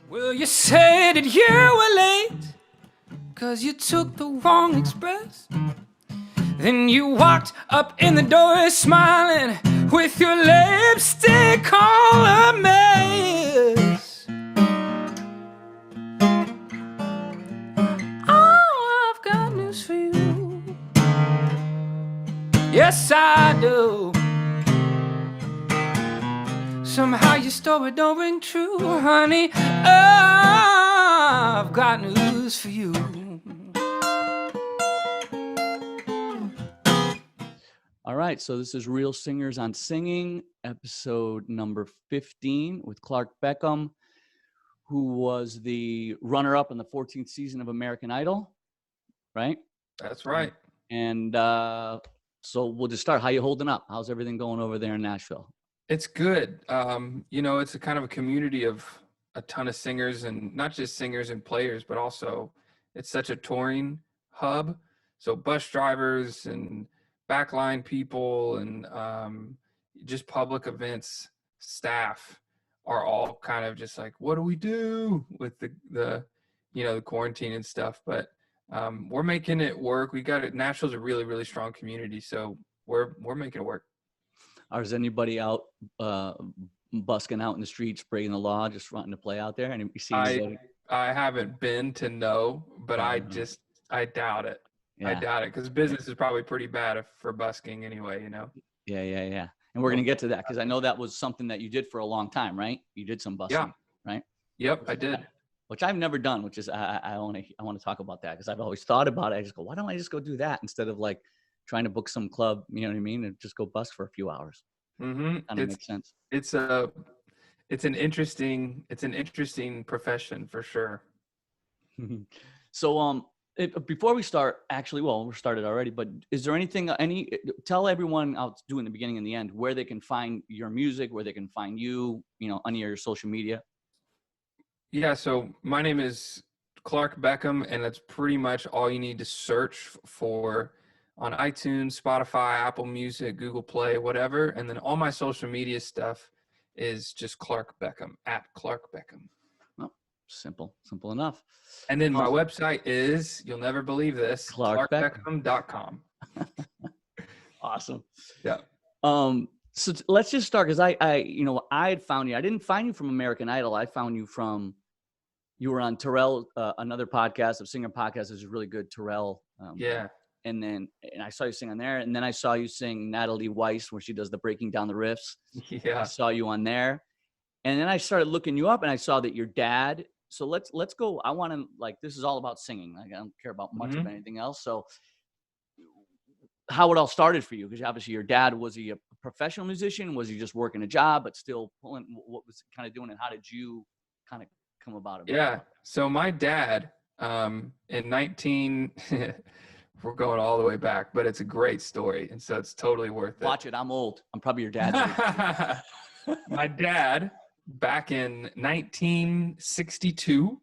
Well, you said that you were late, 'cause you took the wrong express. Then you walked up in the door smiling with your lipstick all a mess. Oh, I've got news for you. Yes, I do. Somehow your story don't ring true, honey. I've got news for you. All right, so this is Real Singers on Singing, episode number 15 with Clark Beckham, who was the runner-up in the 14th season of American Idol, right? That's right. And so we'll just start. How you holding up? How's everything going over there in Nashville? It's good. It's a kind of a community of a ton of singers, and not just singers and players, but also it's such a touring hub. So bus drivers and backline people and just public events staff are all kind of just like, what do we do with the quarantine and stuff? But we're making it work. We got it. Nashville's a really, really strong community, so we're making it work. Or is anybody out busking out in the streets, breaking the law, just wanting to play out there? And you see anybody? I haven't been to know, but I doubt it. Yeah. I doubt it, because business is probably pretty bad for busking anyway, you know? Yeah. And we're going to get to that, because I know that was something that you did for a long time, right? You did some busking, right? Yep, I did. Which I've never done, which is I want to talk about that, because I've always thought about it. I just go, why don't I just go do that instead of like trying to book some club, you know what I mean, and just go busk for a few hours. Mm-hmm. Kind of makes sense. It's an interesting profession for sure. So before we start, actually, well, we're started already, but is there tell everyone I'll do in the beginning and the end where they can find your music, where they can find you, on your social media. Yeah, so my name is Clark Beckham, and that's pretty much all you need to search for on iTunes, Spotify, Apple Music, Google Play, whatever. And then all my social media stuff is just Clark Beckham, at Clark Beckham. Well, simple enough. And then my website is, you'll never believe this, clarkbeckham.com. Awesome. Yeah. So let's just start, because I had found you. I didn't find you from American Idol. I found you you were on Terrell, another podcast, a singer podcast is really good, Terrell. Yeah. And I saw you sing on there, and then I saw you sing Natalie Weiss, where she does the breaking down the riffs. Yeah. I saw you on there, and then I started looking you up, and I saw that your dad. So let's go. I want to, this is all about singing. Like, I don't care about much of anything else. So how it all started for you? Because obviously your dad, was he a professional musician? Was he just working a job but still pulling? What was he kind of doing, and how did you kind of come about it? Yeah. So my dad, we're going all the way back, but it's a great story, and so it's totally worth it. Watch it. I'm old. I'm probably your dad's age. My dad, back in 1962,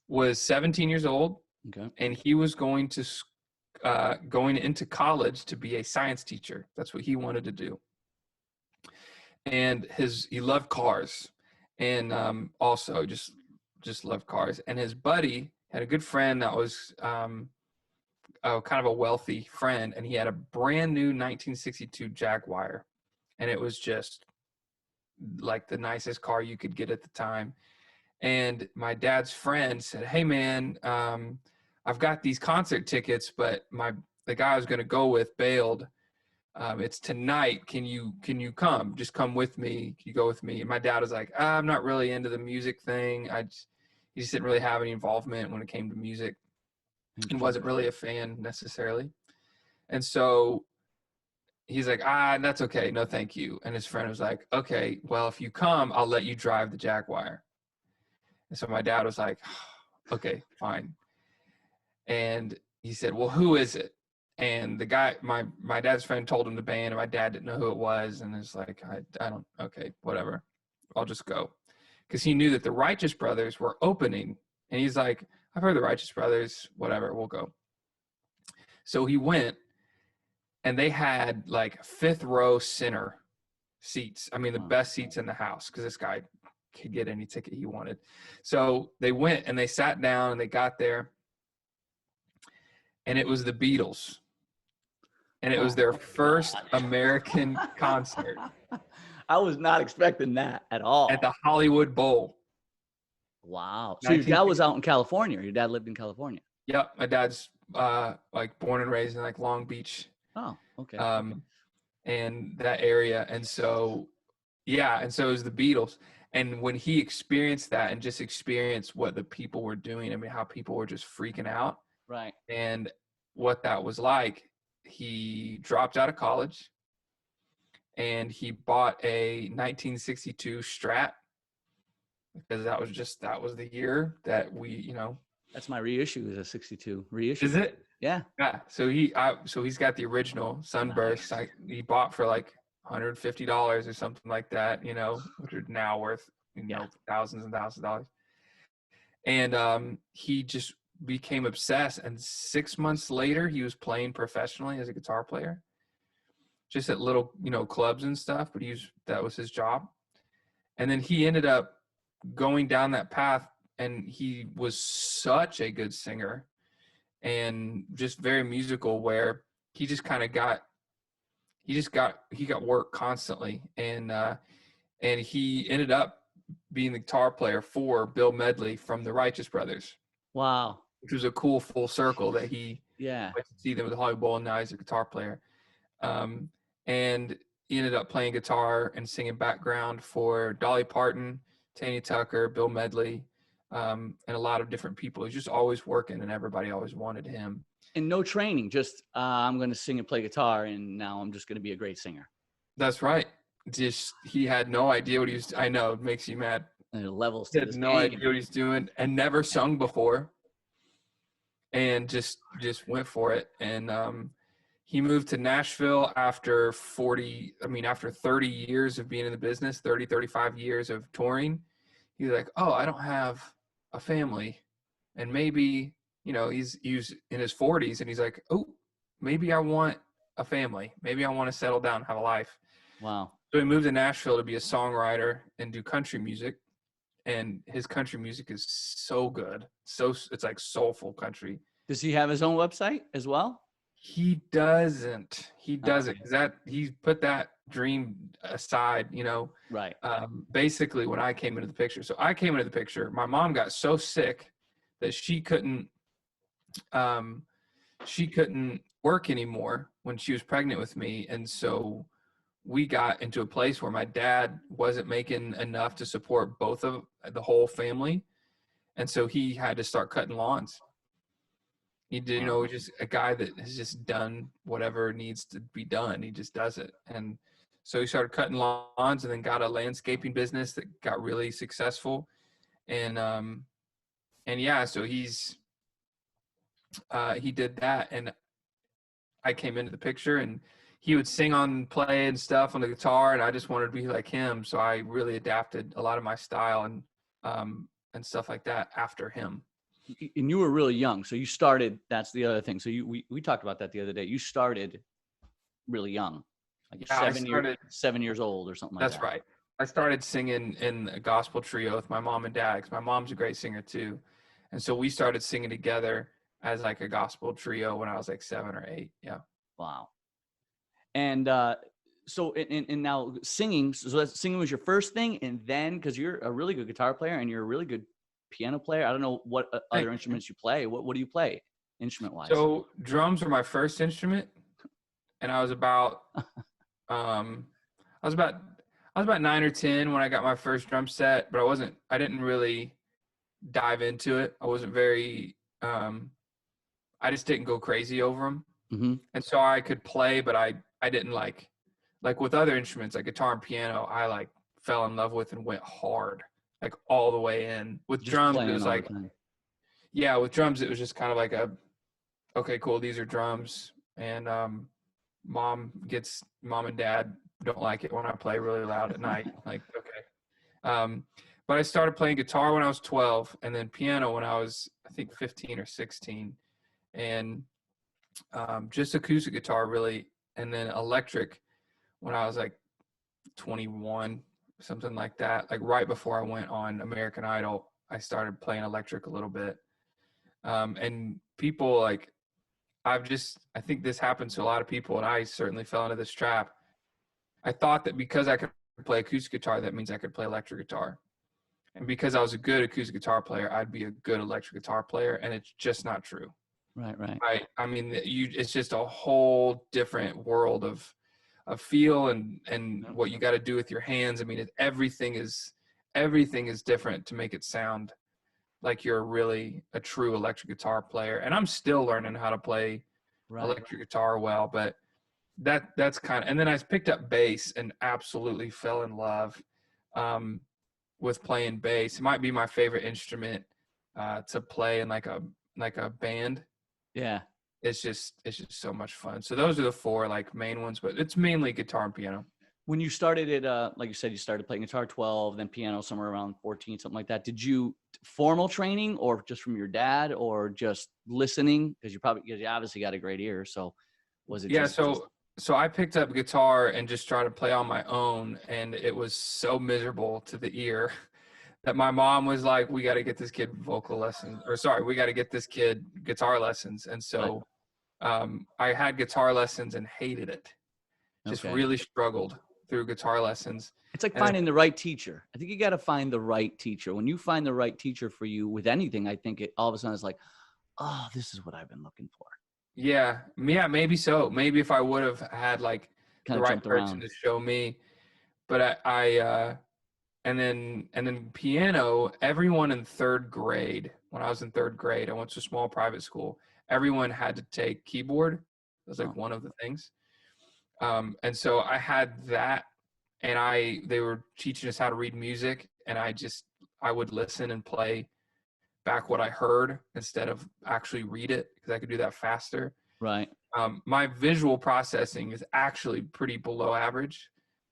was 17 years old, okay, and he was going into college to be a science teacher. That's what he wanted to do. And he loved cars, and also just loved cars. And his buddy had a good friend that was kind of a wealthy friend, and he had a brand new 1962 Jaguar, and it was just like the nicest car you could get at the time. And my dad's friend said, "Hey man, I've got these concert tickets, but the guy I was going to go with bailed. It's tonight. Can you come? Just come with me. Can you go with me?" And my dad was like, "I'm not really into the music thing. He just didn't really have any involvement when it came to music, and wasn't really a fan necessarily." And so he's like, "That's okay. No, thank you." And his friend was like, "Okay, well, if you come, I'll let you drive the Jaguar." And so my dad was like, "Okay, fine." And he said, "Well, who is it?" And the guy, my dad's friend, told him the band, and my dad didn't know who it was. And it's like, I don't, okay, whatever. I'll just go. Because he knew that the Righteous Brothers were opening. And he's like, "I've heard the Righteous Brothers, whatever, we'll go." So he went, and they had like fifth row center seats. I mean, the best seats in the house, because this guy could get any ticket he wanted. So they went and they sat down and they got there, and it was the Beatles. And it was their first American concert I was not expecting that at all. at the Hollywood Bowl. Wow. So your dad was out in California. Your dad lived in California. Yep, my dad's like born and raised in like Long Beach, Oh, okay. and that area. And so, yeah, and so it was the Beatles. And when he experienced that and just experienced what the people were doing, I mean, how people were just freaking out, Right. and what that was like, he dropped out of college and he bought a 1962 Strat, because that was the year that we, That's my reissue, is a 62 reissue. is it? Yeah. Yeah. So he's got the original Sunburst. Nice. He bought for like $150 or something like that, which are now worth, thousands and thousands of dollars. And he just became obsessed. And 6 months later, he was playing professionally as a guitar player, just at little, clubs and stuff. But that was his job. And then he ended up going down that path, and he was such a good singer and just very musical, where he just kind of got work constantly. And he ended up being the guitar player for Bill Medley from the Righteous Brothers. Wow. Which was a cool full circle that he went to see them with the Hollywood Bowl, and now he's a guitar player. And he ended up playing guitar and singing background for Dolly Parton, Tanya Tucker, Bill Medley, and a lot of different people. He's just always working, and everybody always wanted him. And no training, just I'm going to sing and play guitar, and now I'm just going to be a great singer. That's right. Just he had no idea what he was. I know, it makes you mad. And it levels. He had no idea what he's doing, and never sung before, and just went for it. And he moved to Nashville after 30 years of being in the business, 35 years of touring. He's like, oh, I don't have a family. And maybe, he's in his 40s, and he's like, oh, maybe I want a family. Maybe I want to settle down, have a life. Wow. So he moved to Nashville to be a songwriter and do country music. And his country music is so good. So it's like soulful country. Does he have his own website as well? He doesn't. He doesn't. He put that dream aside, Right. Basically when I came into the picture. So I came into the picture. My mom got so sick that she couldn't work anymore when she was pregnant with me. And so we got into a place where my dad wasn't making enough to support both of the whole family. And so he had to start cutting lawns. He did, just a guy that has just done whatever needs to be done. He just does it. And so he started cutting lawns, and then got a landscaping business that got really successful. And yeah, so he did that. And I came into the picture, and he would sing play and stuff on the guitar, and I just wanted to be like him. So I really adapted a lot of my style and stuff like that after him. And you were really young, so you started. That's the other thing. So we talked about that the other day. You started really young, like 7 years old or something like that. That's right. I started singing in a gospel trio with my mom and dad, because my mom's a great singer too, and so we started singing together as like a gospel trio when I was like 7 or 8. Yeah. Wow. And so now singing. So singing was your first thing, and then because you're a really good guitar player and you're a really good piano player. I don't know what other instruments you play. What do you play instrument wise? So drums were my first instrument, and I was about 9 or 10 when I got my first drum set, but I didn't really dive into it. I wasn't very I just didn't go crazy over them. Mm-hmm. And so I could play, but I didn't like with other instruments like guitar and piano, I fell in love with and went hard, like all the way in. With Just drums, it was with drums, it was just kind of like okay, cool, these are drums. And mom and dad don't like it when I play really loud at night. Like, okay. But I started playing guitar when I was 12, and then piano when I was, I think, 15 or 16. And just acoustic guitar really, and then electric when I was like 21 something like that. Like right before I went on American Idol, I started playing electric a little bit. And people like, I think this happens to a lot of people, and I certainly fell into this trap. I thought that because I could play acoustic guitar, that means I could play electric guitar. And because I was a good acoustic guitar player, I'd be a good electric guitar player, and it's just not true. Right. I mean, it's just a whole different world of feel and what you got to do with your hands. I mean, everything is different to make it sound like you're really a true electric guitar player. And I'm still learning how to play electric guitar well, but that's kind of, and then I picked up bass and absolutely fell in love with playing bass. It might be my favorite instrument to play in like a band. Yeah. It's just so much fun. So those are the 4 like main ones, but it's mainly guitar and piano. When you started it, like you said, you started playing guitar 12, then piano somewhere around 14, something like that. Did you formal training or just from your dad or just listening? Because you obviously got a great ear. So was it? Yeah. So I picked up guitar and just tried to play on my own, and it was so miserable to the ear that my mom was like, we got to get this kid vocal lessons, we got to get this kid guitar lessons. And so I had guitar lessons and hated it. Just really struggled through guitar lessons. It's like finding the right teacher. I think you got to find the right teacher. When you find the right teacher for you with anything, I think it all of a sudden is like, oh, this is what I've been looking for. Yeah, maybe so. Maybe if I would have had like the right person to show me, but and then piano, everyone in 3rd grade, when I was in 3rd grade, I went to a small private school. Everyone had to take keyboard. It was like one of the things. And so I had that, and they were teaching us how to read music, and I would listen and play back what I heard instead of actually read it, because I could do that faster. Right. My visual processing is actually pretty below average.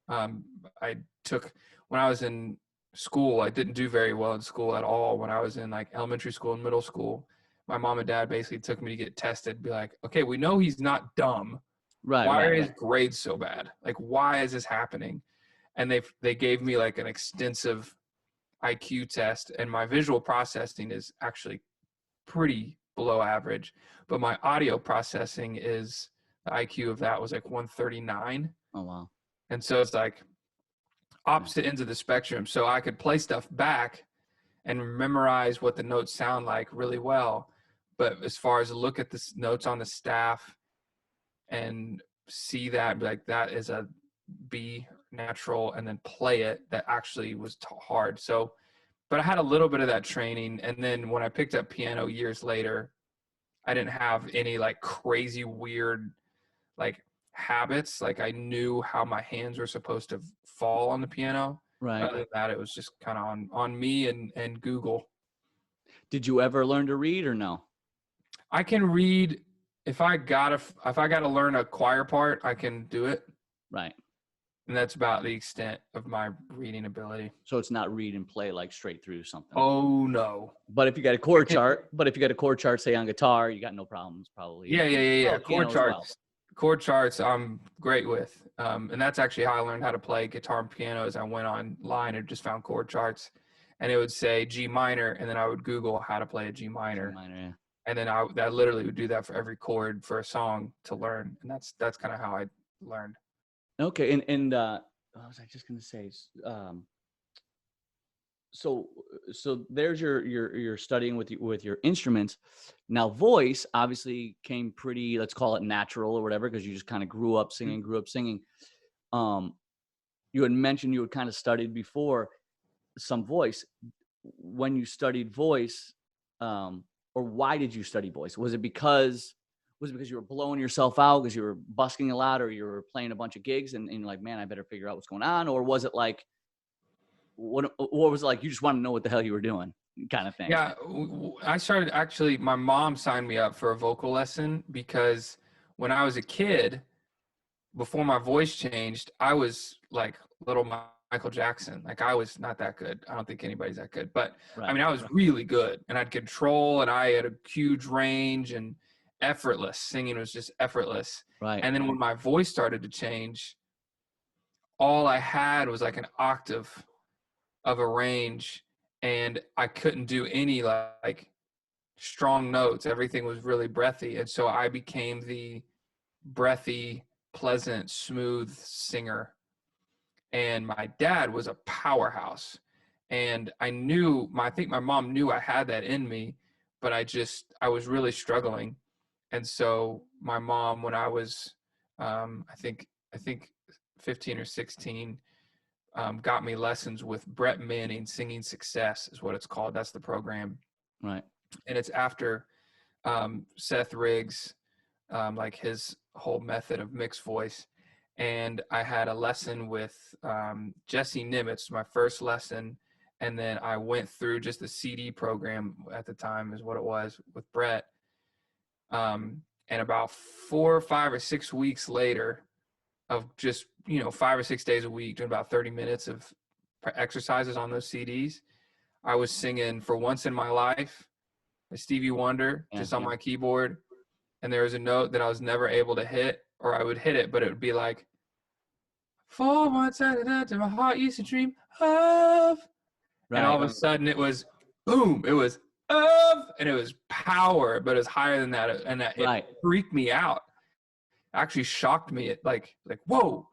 When I was in school, I didn't do very well in school at all. When I was in like elementary school and middle school, my mom and dad basically took me to get tested, be like, okay, we know he's not dumb. Right. Why are his grades so bad? Like, why is this happening? And they gave me like an extensive IQ test, and my visual processing is actually pretty below average, but my audio processing is, the IQ of that was like 139. Oh, wow. And so it's like opposite ends of the spectrum. So I could play stuff back and memorize what the notes sound like really well. But as far as look at the notes on the staff and see that, be like, that is a B natural, and then play it, that actually was hard. So, but I had a little bit of that training. And then when I picked up piano years later, I didn't have any like crazy weird like habits. Like I knew how my hands were supposed to fall on the piano. Right. Other than that, it was just kind of on me and Google. Did you ever learn to read or no? I can read. If I got to learn a choir part, I can do it. Right. And that's about the extent of my reading ability. So it's not read and play like straight through something. Oh no. But if you got a chord chart, say on guitar, you got no problems probably. Yeah. Chord charts I'm great with. And that's actually how I learned how to play guitar and piano. As I went online and just found chord charts, and it would say G minor, and then I would Google how to play a G minor. Yeah. And then I literally would do that for every chord for a song to learn. And that's kind of how I learned. Okay. And what was I just going to say? So there's your studying with your instruments. Now voice obviously came pretty, let's call it natural or whatever, because you just kind of grew up singing. You had mentioned you had kind of studied before some voice. When you studied voice, or why did you study voice? Was it because you were blowing yourself out because you were busking a lot, or you were playing a bunch of gigs and you're like, man, I better figure out what's going on? Or was it like, what was it like? You just want to know what the hell you were doing kind of thing? Yeah. I started, actually, my mom signed me up for a vocal lesson because when I was a kid, before my voice changed, I was like little Michael Jackson. Like I was not that good. I don't think anybody's that good, but I mean, I was really good, and I had control, and I had a huge range, and effortless. Singing was just effortless. Right. And then when my voice started to change, all I had was like an octave of a range, and I couldn't do any like strong notes. Everything was really breathy. And so I became the breathy, pleasant, smooth singer. And my dad was a powerhouse. And I think my mom knew I had that in me, but I was really struggling. And so my mom, when I was, I think 15 or 16, got me lessons with Brett Manning. Singing Success is what it's called. That's the program. Right. And it's after Seth Riggs, like his whole method of mixed voice. And I had a lesson with Jesse Nimitz, my first lesson. And then I went through just the CD program at the time is what it was with Brett. And about 4 or 5 or 6 weeks later of just, 5 or 6 days a week, doing about 30 minutes of exercises on those CDs, I was singing For Once in My Life by Stevie Wonder, just on my keyboard. And there was a note that I was never able to hit, or I would hit it, but it would be like, for once my heart used to dream of. Right. And all of a sudden it was boom, it was of, and it was power, but it was higher than that. And it freaked me out. Actually shocked me. It like, whoa.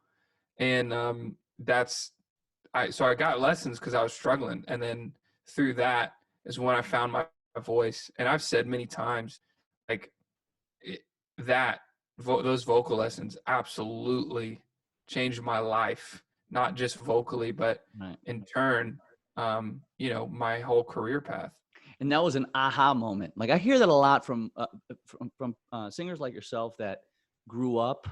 And so I got lessons because I was struggling. And then through that is when I found my voice. And I've said many times, like, those vocal lessons absolutely changed my life, not just vocally, but in turn, my whole career path. And that was an aha moment. Like I hear that a lot from singers like yourself that grew up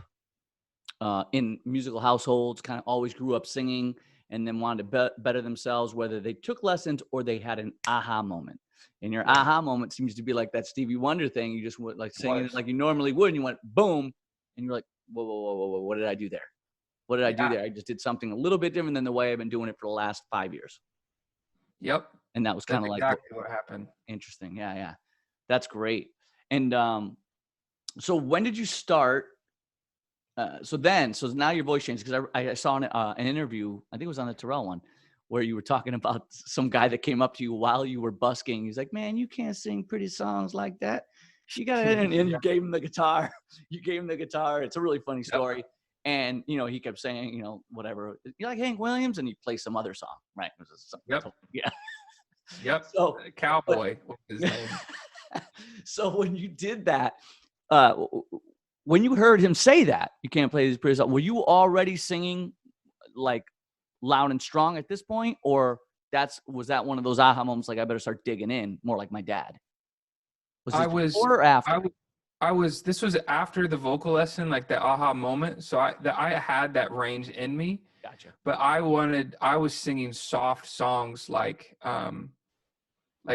in musical households, kind of always grew up singing, and then wanted to better themselves, whether they took lessons or they had an aha moment. And your aha moment seems to be like that Stevie Wonder thing. You just went like singing it like you normally would, and you went boom, and you're like, whoa, whoa, whoa, whoa, whoa, what did I do there? What did I do there? I just did something a little bit different than the way I've been doing it for the last 5 years. Yep. And that was kind of like exactly what happened. Interesting. Yeah. That's great. And so when did you start? So now your voice changed, because I saw an interview, I think it was on the Terrell one, where you were talking about some guy that came up to you while you were busking. He's like, man, you can't sing pretty songs like that. You got it. And you gave him the guitar. It's a really funny story. Yep. And, he kept saying, whatever, you like Hank Williams? And he plays some other song, right? Yep. Yeah. Yep. So Cowboy was his name. So when you did that, when you heard him say that, you can't play these pretty songs, were you already singing like loud and strong at this point? Or was that one of those aha moments, like I better start digging in, more like my dad? Before or after? This was after the vocal lesson, like the aha moment. So I had that range in me. Gotcha. But I was singing soft songs like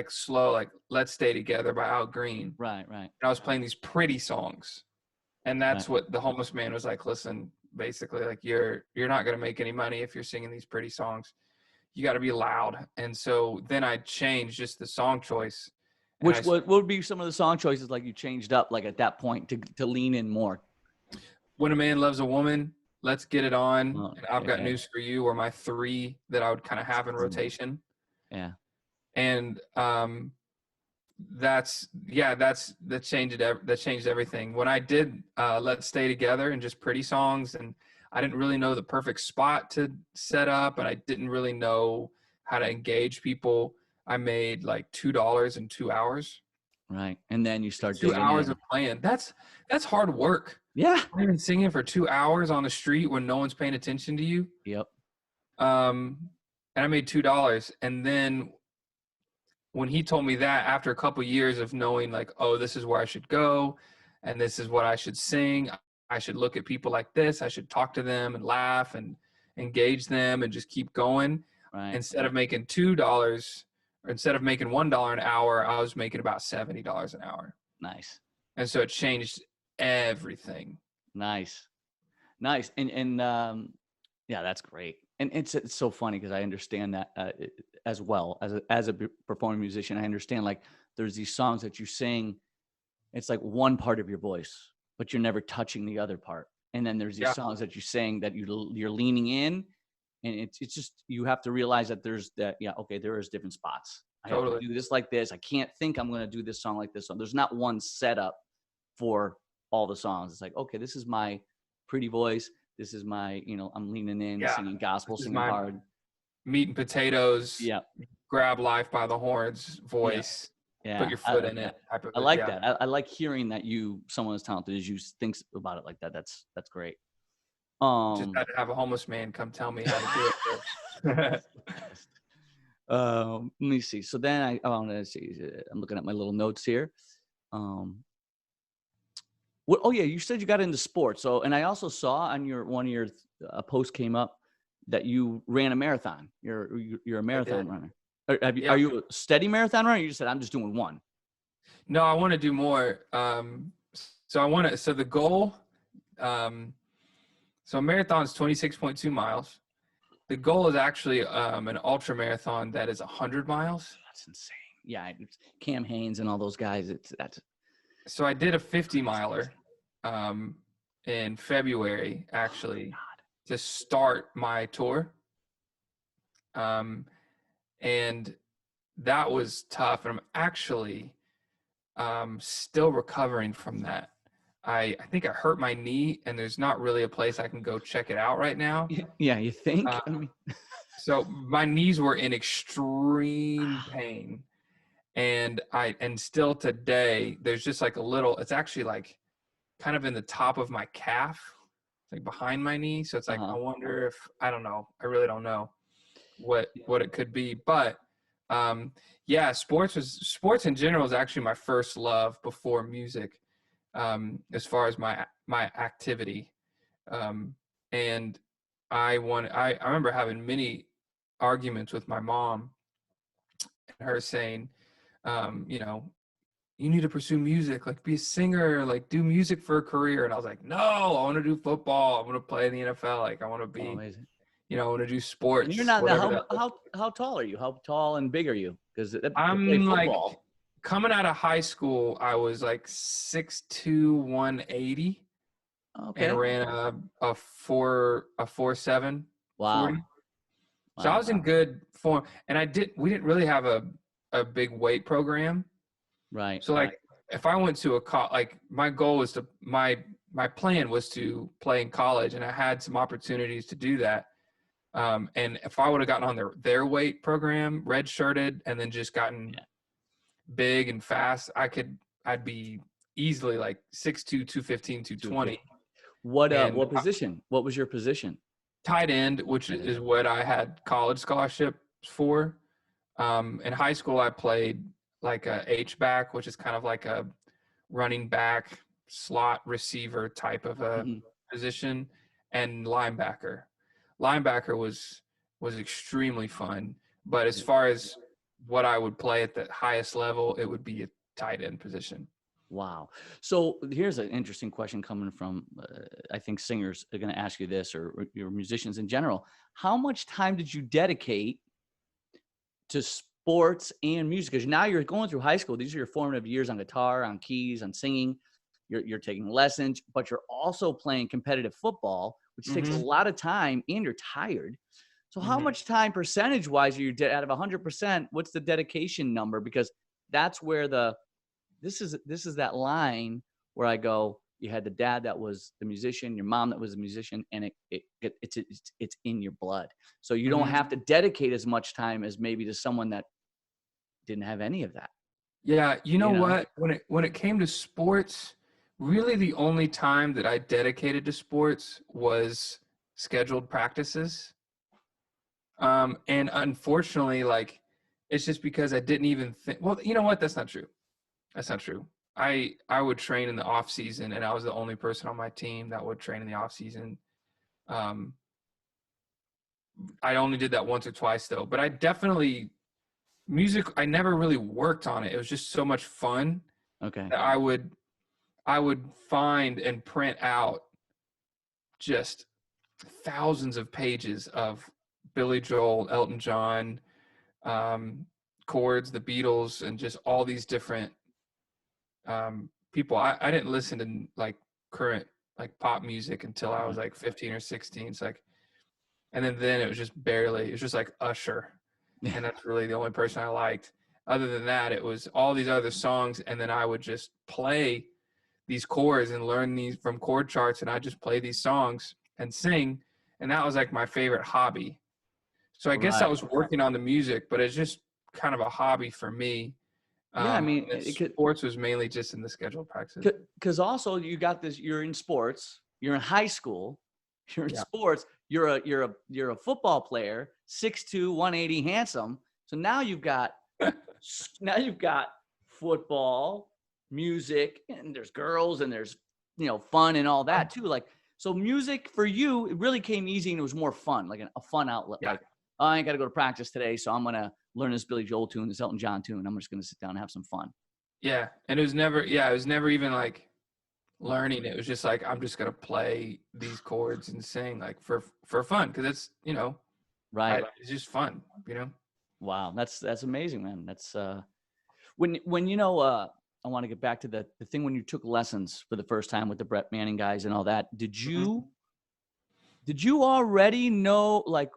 slow, like Let's Stay Together by Al Green. Right. And I was playing these pretty songs. And that's what the homeless man was like, listen, basically, like you're not going to make any money if you're singing these pretty songs. You got to be loud. And so then I changed just the song choice. What would be some of the song choices like you changed up like at that point to lean in more? When a Man Loves a Woman, Let's Get It On, and I've Got News for You were my 3 that I would kind of have in rotation. Yeah. And that changed everything. When I did Let's Stay Together and just pretty songs, and I didn't really know the perfect spot to set up, and I didn't really know how to engage people. I made like $2 in 2 hours. Right. And then you start 2 hours of playing. That's hard work. Yeah. I've been singing for 2 hours on the street when no one's paying attention to you. Yep. And I made $2. And then when he told me that, after a couple of years of knowing like, oh, this is where I should go and this is what I should sing, I should look at people like this, I should talk to them and laugh and engage them and just keep going. Right. Instead of making $2, or instead of making $1 an hour, I was making about $70 an hour. Nice. And so it changed everything. Nice. And yeah, that's great. And it's so funny because I understand that as well as a performing musician. I understand like there's these songs that you sing, it's like one part of your voice, but you're never touching the other part. And then there's these songs that you sing that you're leaning in, And it's just, you have to realize that there is different spots. I have to Totally. do this like this. I can't think I'm going to do this song like this song. There's not one setup for all the songs. It's like, okay, this is my pretty voice. This is my, I'm leaning in, Yeah. singing gospel, This is singing my hard. meat and potatoes. Yeah. Grab life by the horns voice. Yeah. Put your foot in it. Type of I like yeah. that. I like hearing that someone as talented as you thinks about it like that. That's great. Just had to have a homeless man come tell me how to do it. Let me see. So then I want to see. I'm looking at my little notes here. Oh yeah, you said you got into sports. So, and I also saw on one of your post came up that you ran a marathon. You're a marathon runner. Are you a steady marathon runner? Or you just said I'm just doing one. No, I want to do more. So the goal. So a marathon is 26.2 miles. The goal is actually an ultra marathon that is 100 miles. That's insane. Yeah, Cam Hanes and all those guys. So I did a 50 miler in February, actually, to start my tour. And that was tough. And I'm actually still recovering from that. I think I hurt my knee, and there's not really a place I can go check it out right now. Yeah, you think? So my knees were in extreme pain. And still today, there's just like a little, it's actually like kind of in the top of my calf, like behind my knee. So it's like, I wonder if, I don't know. I really don't know what it could be. But yeah, sports in general is actually my first love before music, as far as my activity. And I remember having many arguments with my mom and her saying, you need to pursue music, like be a singer, like do music for a career. And I was like, no, I want to do football. I want to play in the NFL. Like I want to be, I want to do sports. And you're not, how tall are you? How tall and big are you? Because I'm like, coming out of high school, I was like 6'2", 180. Okay. And ran a 4.7. Wow. 40. So I was in good form. And we didn't really have a big weight program. Right. So like if I went to like my goal was my plan was to play in college, and I had some opportunities to do that. And if I would have gotten on their weight program, redshirted, and then just gotten big and fast, I'd be easily like 6'2", 215, 220. What position? What was your position? Tight end, which is what I had college scholarships for. In high school, I played like a H-back, which is kind of like a running back, slot receiver type of a position, and linebacker. Linebacker was extremely fun, but as far as what I would play at the highest level, it would be a tight end position. Wow. So here's an interesting question coming from, I think singers are going to ask you this, or your musicians in general. How much time did you dedicate to sports and music? Because now you're going through high school. These are your formative years on guitar, on keys, on singing. You're taking lessons, but you're also playing competitive football, which takes a lot of time, and you're tired. So how much time percentage-wise are you out of 100%? What's the dedication number? Because that's where this is that line where I go, you had the dad that was the musician, your mom that was the musician, and it's in your blood. So you don't have to dedicate as much time as maybe to someone that didn't have any of that. Yeah, you know what? When it came to sports, really the only time that I dedicated to sports was scheduled practices. And unfortunately, like, it's just because I didn't even think, well, you know what? That's not true. That's not true. I would train in the off season, and I was the only person on my team that would train in the off season. I only did that once or twice though, but I definitely music. I never really worked on it. It was just so much fun. Okay. That I would find and print out just thousands of pages of Billy Joel, Elton John, chords, the Beatles, and just all these different people. I didn't listen to like current like pop music until I was like 15 or 16. It's like And then it was just barely, it was just like Usher. And that's really the only person I liked. Other than that, it was all these other songs. And then I would just play these chords and learn these from chord charts. And I just play these songs and sing. And that was like my favorite hobby. So I guess I was working on the music, but it's just kind of a hobby for me. Yeah, I mean, sports was mainly just in the scheduled practice. Because also you got this. You're in sports. You're in high school. You're in sports. You're a football player, 6'2", 180, handsome. So now you've got football, music, and there's girls, and there's fun and all that too. Like, so music for you, it really came easy, and it was more fun, like a fun outlet. Yeah. Like, oh, I ain't got to go to practice today, so I'm gonna learn this Billy Joel tune, this Elton John tune. I'm just gonna sit down and have some fun. Yeah, and it was never even like learning. It was just like, I'm just gonna play these chords and sing, like for fun, because it's right. It's just fun, Wow, that's amazing, man. That's when I want to get back to the thing when you took lessons for the first time with the Brett Manning guys and all that. Did you already know, like,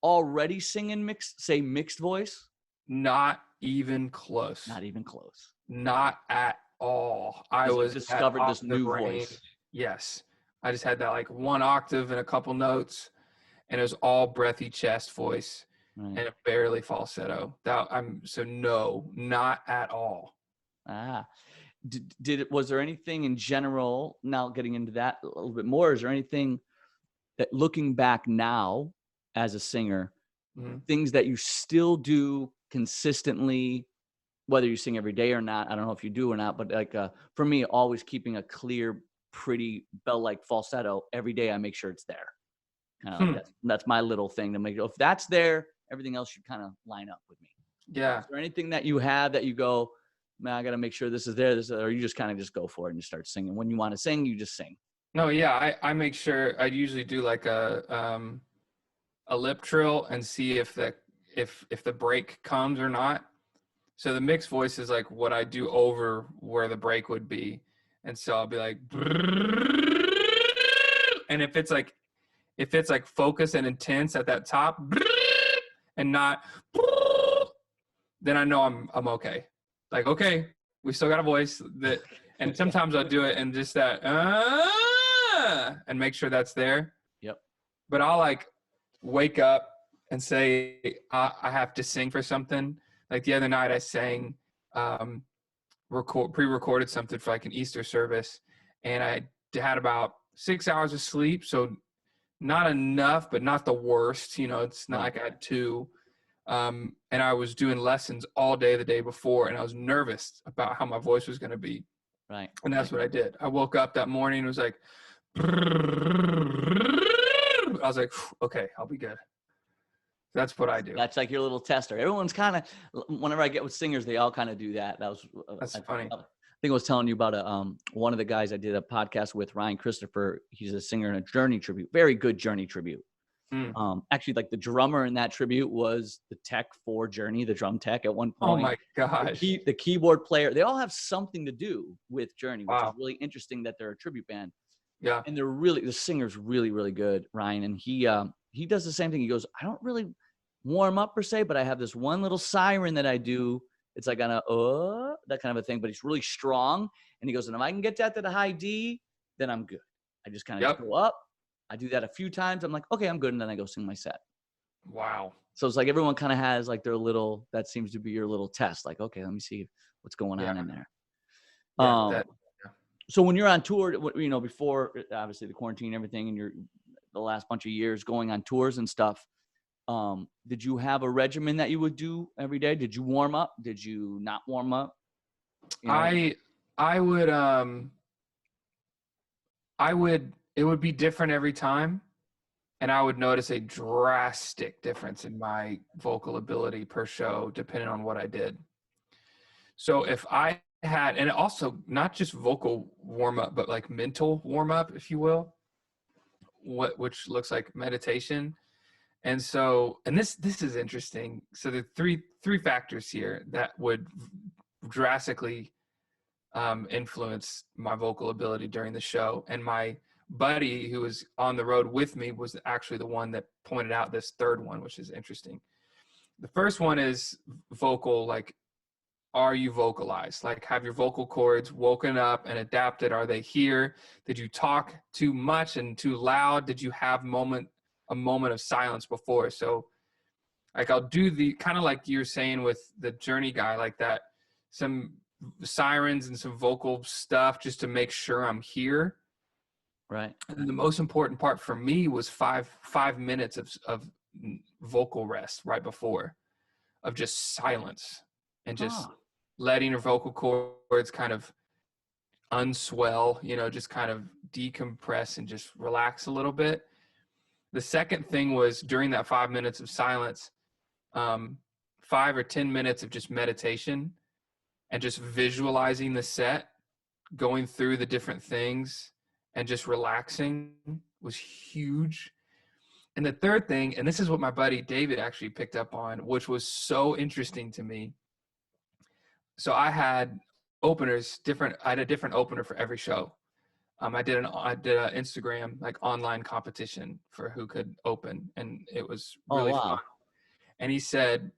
already singing mixed voice? Not even close. Not even close. Not at all. I was discovered this new voice. Yes, I just had that like one octave and a couple notes, and it was all breathy chest voice, and a barely falsetto. No, not at all. Was there anything in general, now getting into that a little bit more, is there anything that, looking back now as a singer, things that you still do consistently, whether you sing every day or not? I don't know if you do or not, but like for me, always keeping a clear, pretty bell-like falsetto every day. I make sure it's there. That's my little thing to make. If that's there, everything else should kind of line up with me. Yeah. Is there anything that you have that you go, man, I got to make sure this is there, or you just kind of just go for it and you start singing? When you want to sing, you just sing. No, yeah, I make sure. I usually do like a lip trill and see if the break comes or not. So the mixed voice is like what I do over where the break would be, and so I'll be like, and if it's like focused and intense at that top, and not, then I know I'm okay. Like, okay, we still got a voice that, and sometimes I'll do it and just that, and make sure that's there. Yep. But I'll like wake up and say, I have to sing for something. Like the other night I sang, pre-recorded something for like an Easter service, and I had about 6 hours of sleep. So not enough, but not the worst, it's not like I had two. And I was doing lessons all day the day before, and I was nervous about how my voice was going to be. Right. And that's what I did. I woke up that morning and was like, I was like, okay, I'll be good. That's what I do. That's like your little tester. Everyone's kind of, whenever I get with singers, they all kind of do that. That's funny. I think I was telling you about one of the guys I did a podcast with, Ryan Christopher. He's a singer in a Journey tribute, very good Journey tribute. Actually, like the drummer in that tribute was the tech for Journey, the drum tech at one point. Oh my gosh. The keyboard player, they all have something to do with Journey, which is really interesting that they're a tribute band. Yeah. And the singer's really, really good, Ryan. And he does the same thing. He goes, I don't really warm up per se, but I have this one little siren that I do. It's like on that kind of a thing, but it's really strong. And he goes, and if I can get that to the high D, then I'm good. I just kind of go up. I do that a few times. I'm like, okay, I'm good. And then I go sing my set. Wow. So it's like everyone kind of has like their little, that seems to be your little test. Like, okay, let me see what's going on in there. So when you're on tour, before obviously the quarantine and everything, and the last bunch of years going on tours and stuff, did you have a regimen that you would do every day? Did you warm up? Did you not warm up? I would, it would be different every time. And I would notice a drastic difference in my vocal ability per show, depending on what I did. So if I had, and also not just vocal warm up, but like mental warm up, if you will, which looks like meditation. And so, and this is interesting. So the three factors here that would drastically influence my vocal ability during the show. And my buddy who was on the road with me was actually the one that pointed out this third one, which is interesting. The first one is vocal, like, are you vocalized? Like, have your vocal cords woken up and adapted? Are they here? Did you talk too much and too loud? Did you have a moment of silence before? So like, I'll do the kind of like you're saying with the journey guy, like that, some sirens and some vocal stuff just to make sure I'm here. Right. And the most important part for me was five minutes of vocal rest right before, of just silence and just letting your vocal cords kind of unswell, just kind of decompress and just relax a little bit. The second thing was during that 5 minutes of silence, 5 or 10 minutes of just meditation and just visualizing the set, going through the different things and just relaxing was huge. And the third thing, and this is what my buddy David actually picked up on, which was so interesting to me. So I had openers I had a different opener for every show. I did an Instagram like online competition for who could open, and it was really fun. And he said,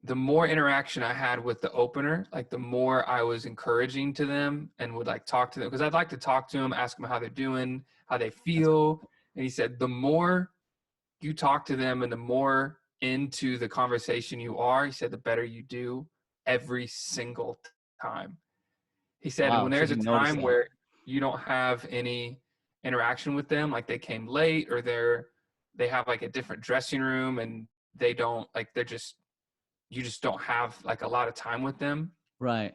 the more interaction I had with the opener, like the more I was encouraging to them and would like talk to them, because I'd like to talk to them, ask them how they're doing, how they feel. And he said, the more you talk to them and the more into the conversation you are, he said, the better you do every single time. He said, and when there's a time where you don't have any interaction with them, like they came late or they have like a different dressing room and they don't like, you just don't have like a lot of time with them. Right.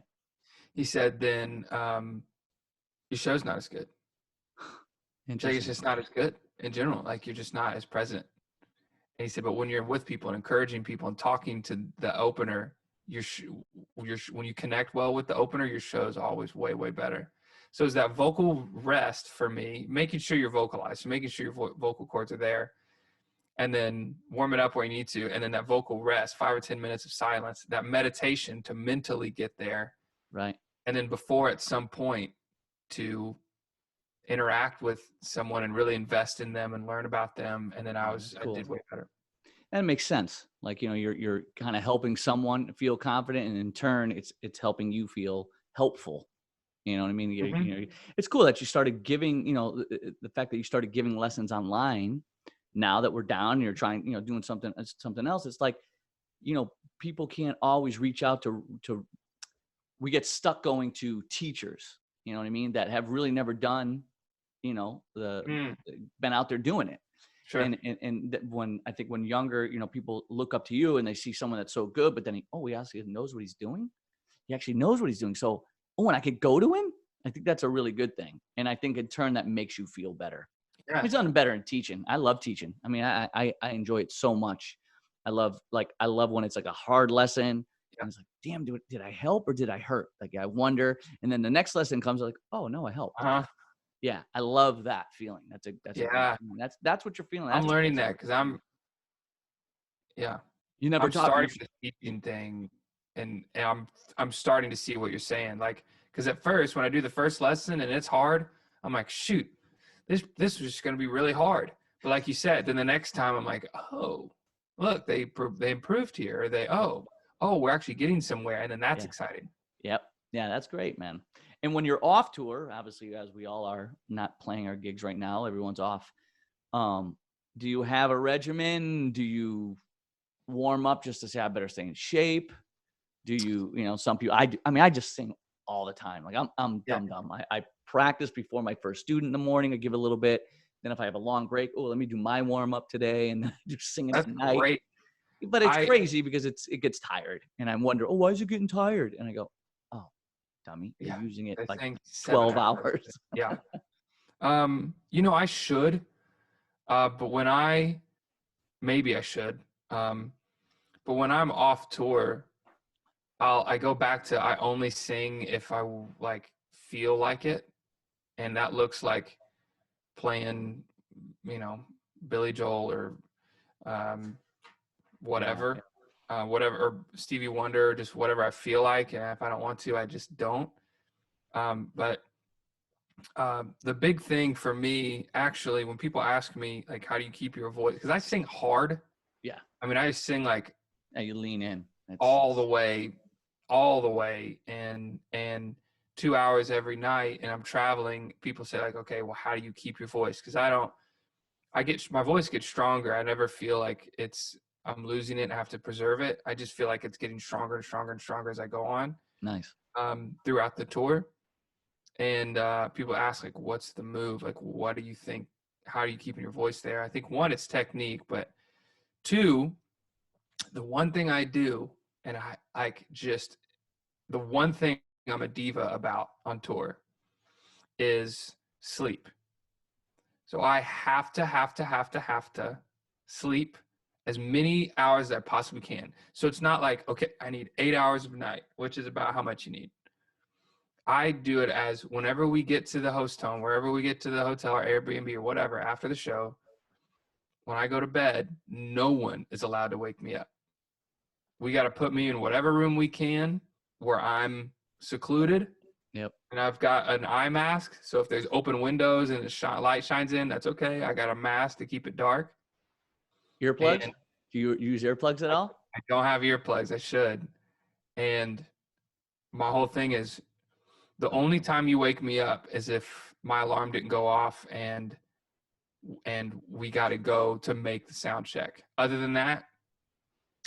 He said, then your show's not as good. Like, it's just not as good in general. Like, you're just not as present. And he said, but when you're with people and encouraging people and talking to the opener, when you connect well with the opener, your show is always way, way better. So it's that vocal rest for me, making sure you're vocalized, making sure your vocal cords are there, and then warm it up where you need to. And then that vocal rest, 5 or 10 minutes of silence, that meditation to mentally get there. Right. And then before at some point to interact with someone and really invest in them and learn about them. And then I did way better. That makes sense. Like, you're kind of helping someone feel confident, and in turn it's helping you feel helpful. You know what I mean? It's cool that you started giving, the fact that you started giving lessons online now that we're down and you're trying, doing something else. It's like, people can't always reach out to, we get stuck going to teachers, you know what I mean? That have really never done, been out there doing it. Sure. And when younger, people look up to you and they see someone that's so good, but then he actually knows what he's doing. He actually knows what he's doing. So, and I could go to him. I think that's a really good thing. And I think in turn that makes you feel better. Yeah. He's done better in teaching. I love teaching. I mean, I enjoy it so much. I love when it's like a hard lesson. Yeah. And it's like, damn, did I help or did I hurt? Like, I wonder. And then the next lesson comes like, oh no, I helped. Yeah, I love that feeling. That's what you're feeling. I'm learning that because You never I'm starting the teaching thing, and I'm starting to see what you're saying. Like, because at first when I do the first lesson and it's hard, I'm like, shoot, this was just going to be really hard. But like you said, then the next time I'm like, oh, look, they improved here. Or we're actually getting somewhere, and then that's exciting. Yep. Yeah, that's great, man. And when you're off tour, obviously, as we all are not playing our gigs right now, everyone's off. Do you have a regimen? Do you warm up just to say I better stay in shape? Do you, some people, I just sing all the time. Like I'm dumb. I practice before my first student in the morning. I give a little bit. Then if I have a long break, let me do my warm up today, and then I do singing at night. Great. But it's crazy because it gets tired, and I wonder, why is it getting tired? And I go, oh, dummy, you're using it like 12 hours. Yeah. I should, but maybe I should. But when I'm off tour, I go back to, I only sing if I feel like it. And that looks like playing, Billy Joel or whatever, or Stevie Wonder, or just whatever I feel like. And if I don't want to, I just don't. But The big thing for me, actually, when people ask me, like, how do you keep your voice? Because I sing hard. Yeah. I mean, I sing like Yeah, you lean in. all the way, and 2 hours every night, and I'm traveling. People say like, okay, well, how do you keep your voice? Because my voice gets stronger. I never feel like I'm losing it and I have to preserve it. I just feel like it's getting stronger and stronger and stronger as I go on Nice. throughout the tour. And people ask like, what's the move? Like, what do you think? How are you keeping your voice there? I think one, it's technique, but two, the one thing I do, and I like just the one thing I'm a diva about on tour is sleep. So I have to sleep as many hours as I possibly can. So it's not like, okay, I need 8 hours of night, which is about how much you need. I do it as whenever we get to the host home, wherever we get to the hotel or Airbnb or whatever after the show, when I go to bed, no one is allowed to wake me up. We got to put me in whatever room we can where I'm secluded. Yep. And I've got an eye mask. So if there's open windows and the light shines in, that's okay. I got a mask to keep it dark. Earplugs? And Do you use earplugs at all? I don't have earplugs. I should. And my whole thing is the only time you wake me up is if my alarm didn't go off and we got to go to make the sound check. Other than that,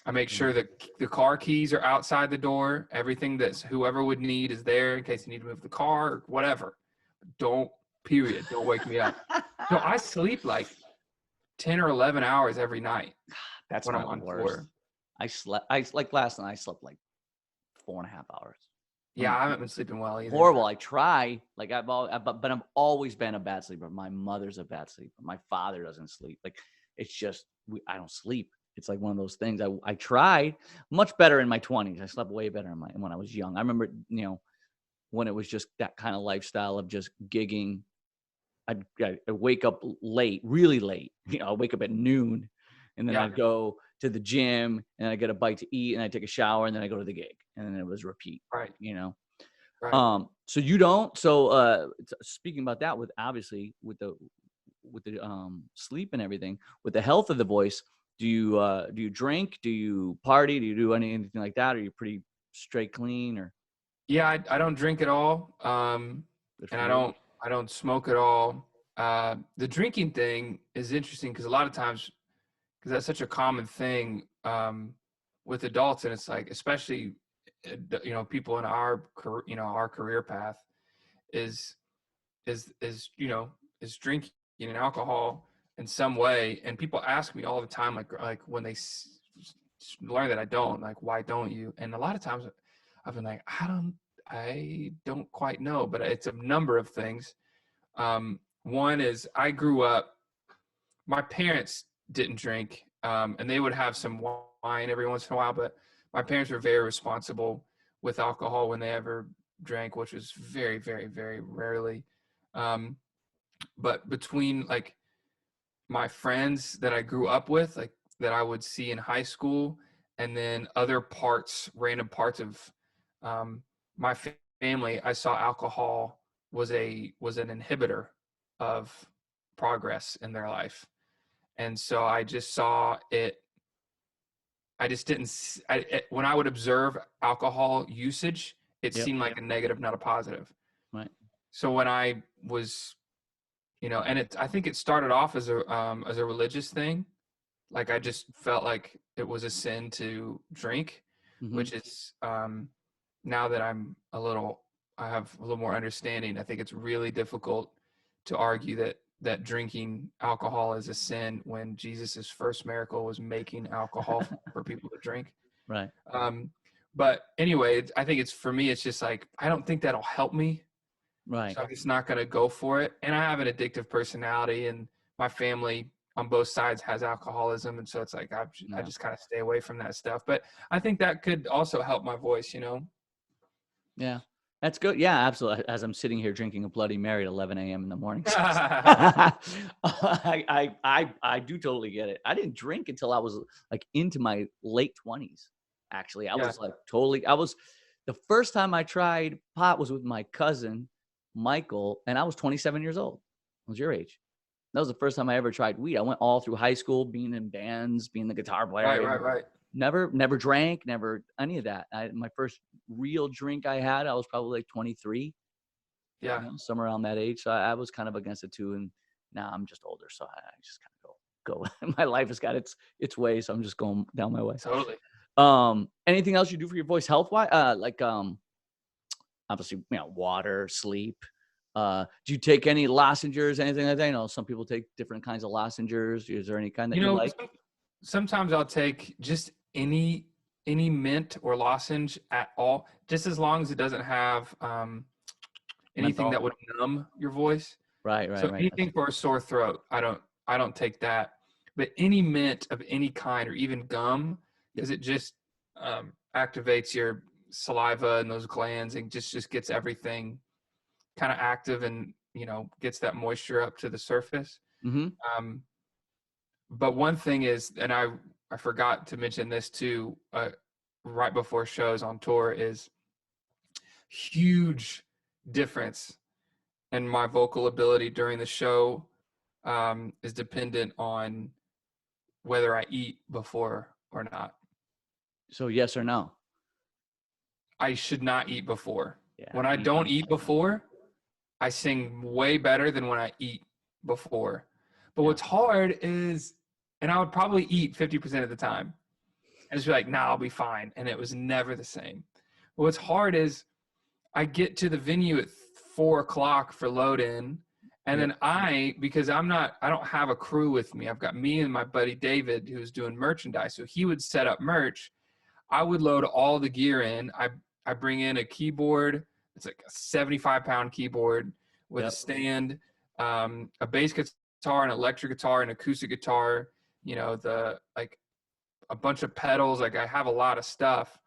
I make sure that the car keys are outside the door. Everything that's whoever would need is there in case you need to move the car or whatever. Don't wake me up. No, I sleep like 10 or 11 hours every night. That's when my I'm on worst. tour. Like last night, I slept like 4.5 hours. Yeah, I haven't been sleeping well either. Horrible. I try. Like but I've always been a bad sleeper. My mother's a bad sleeper. My father doesn't sleep. Like it's just I don't sleep. It's like one of those things. I tried much better in my 20s. I slept way better when I was young. I remember, when it was just that kind of lifestyle of just gigging. I'd wake up late, really late. I'd wake up at noon, and then I'd go to the gym, and I get a bite to eat, and I take a shower, and then I go to the gig, and then it was repeat. Right. Right. So you don't. So speaking about that, with obviously with the sleep and everything, with the health of the voice, do you drink? Do you party? Do you do anything like that? Or are you pretty straight clean? Or yeah, I don't drink at all. And I don't smoke at all. The drinking thing is interesting because a lot of times, because that's such a common thing with adults, and it's like, especially people in our career path is drinking and alcohol in some way. And people ask me all the time, like when they learn that I don't, like, why don't you? And a lot of times I've been like, I don't quite know, but it's a number of things. One is I grew up, my parents didn't drink, and they would have some wine every once in a while, but my parents were very responsible with alcohol when they ever drank, which was very, very, very rarely. But between like my friends that I grew up with, like that I would see in high school, and then random parts of my family, I saw alcohol was an inhibitor of progress in their life. And so I just saw it. I just didn't, when I would observe alcohol usage, it seemed like a negative, not a positive. Right. So when I was, and I think it started off as a religious thing. Like I just felt like it was a sin to drink, which is, now that I have a little more understanding, I think it's really difficult to argue that drinking alcohol is a sin when Jesus's first miracle was making alcohol for people to drink. Right. But anyway, I think for me, it's just like, I don't think that'll help me. Right. So I'm just not going to go for it. And I have an addictive personality, and my family on both sides has alcoholism. And so it's like, I just kind of stay away from that stuff. But I think that could also help my voice, Yeah. That's good. Yeah, absolutely. As I'm sitting here drinking a Bloody Mary at 11 a.m. in the morning. I do totally get it. I didn't drink until I was like into my late 20s. Actually, I was like the first time I tried pot was with my cousin. Michael, and I was 27 years old. I was your age. That was the first time I ever tried weed. I went all through high school, being in bands, being the guitar player. Right. Never drank, never any of that. My first real drink I had, I was probably like 23, Yeah. somewhere around that age. So I was kind of against it too. And now I'm just older. So I just kind of go. My life has got its way. So I'm just going down my way. Totally. Anything else you do for your voice health wise? Obviously, water, sleep. Do you take any lozenges, anything like that? I know some people take different kinds of lozenges. Is there any kind that you like? Sometimes I'll take just any mint or lozenge at all, just as long as it doesn't have anything that would numb your voice. Right. So anything for a sore throat, I don't take that. But any mint of any kind, or even gum, because it just activates your saliva and those glands, and just gets everything kind of active, and gets that moisture up to the surface. Mm-hmm. But one thing is, and I forgot to mention this too, right before shows on tour, is huge difference in my vocal ability during the show is dependent on whether I eat before or not. So yes or no? I should not eat before. Yeah, when I don't eat before, I sing way better than when I eat before. But what's hard is, and I would probably eat 50% of the time and just be like, nah, I'll be fine. And it was never the same. But what's hard is I get to the venue at 4:00 for load in. And then because I don't have a crew with me. I've got me and my buddy David, who's doing merchandise. So he would set up merch. I would load all the gear in. I bring in a keyboard. It's like a 75-pound keyboard with a stand, a bass guitar, an electric guitar, an acoustic guitar, a bunch of pedals. Like, I have a lot of stuff.